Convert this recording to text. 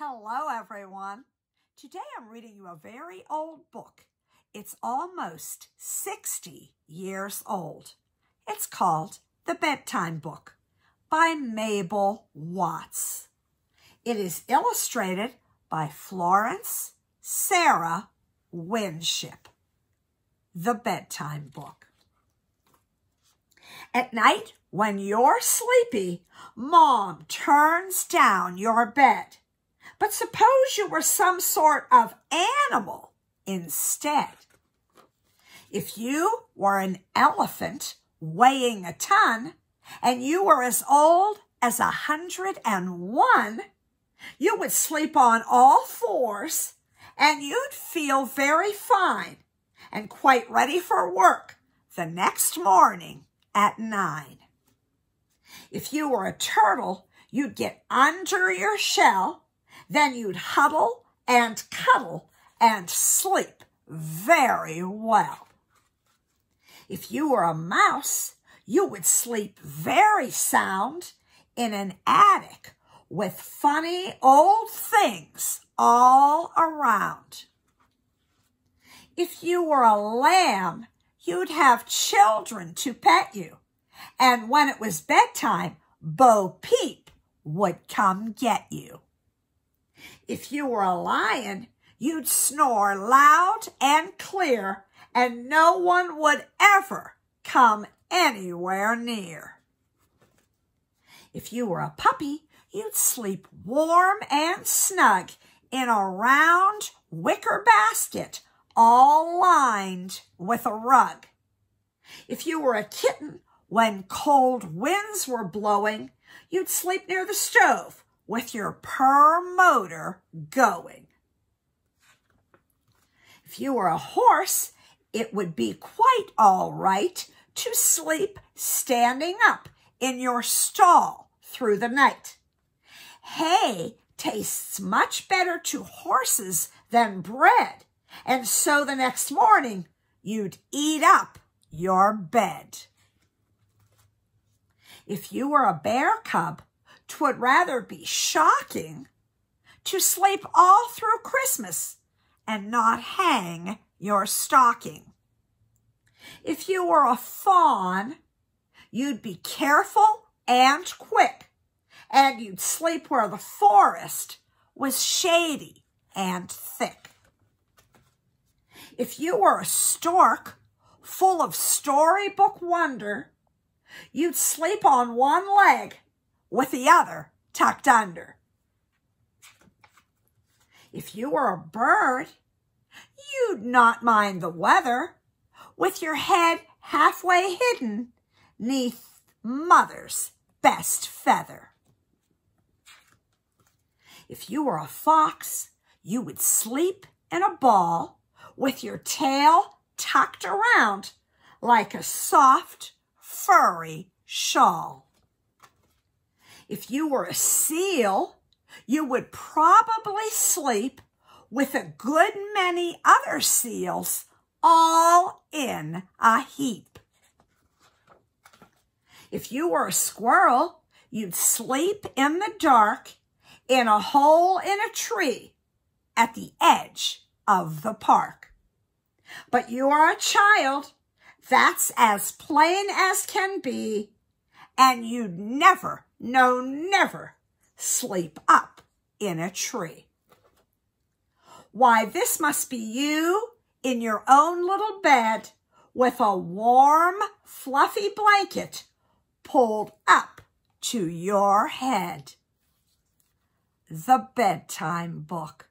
Hello, everyone. Today I'm reading you a very old book. It's almost 60 years old. It's called The Bedtime Book by Mabel Watts. It is illustrated by Florence Sarah Winship. The Bedtime Book. At night, when you're sleepy, Mom turns down your bed. But suppose you were some sort of animal instead. If you were an elephant weighing a ton, and you were as old as 101, you would sleep on all fours, and you'd feel very fine and quite ready for work the next morning at 9. If you were a turtle, you'd get under your shell, then you'd huddle and cuddle and sleep very well. If you were a mouse, you would sleep very sound in an attic with funny old things all around. If you were a lamb, you'd have children to pet you, and when it was bedtime, Bo Peep would come get you. If you were a lion, you'd snore loud and clear, and no one would ever come anywhere near. If you were a puppy, you'd sleep warm and snug in a round wicker basket, all lined with a rug. If you were a kitten, when cold winds were blowing, you'd sleep near the stove with your purr motor going. If you were a horse, it would be quite all right to sleep standing up in your stall through the night. Hay tastes much better to horses than bread, and so the next morning you'd eat up your bed. If you were a bear cub, 'twould rather be shocking to sleep all through Christmas and not hang your stocking. If you were a fawn, you'd be careful and quick, and you'd sleep where the forest was shady and thick. If you were a stork, full of storybook wonder, you'd sleep on one leg with the other tucked under. If you were a bird, you'd not mind the weather, with your head halfway hidden 'neath mother's best feather. If you were a fox, you would sleep in a ball with your tail tucked around like a soft, furry shawl. If you were a seal, you would probably sleep with a good many other seals all in a heap. If you were a squirrel, you'd sleep in the dark in a hole in a tree at the edge of the park. But you are a child, that's as plain as can be, and you'd never, no, never sleep up in a tree. Why, this must be you in your own little bed with a warm, fluffy blanket pulled up to your head. The Bedtime Book.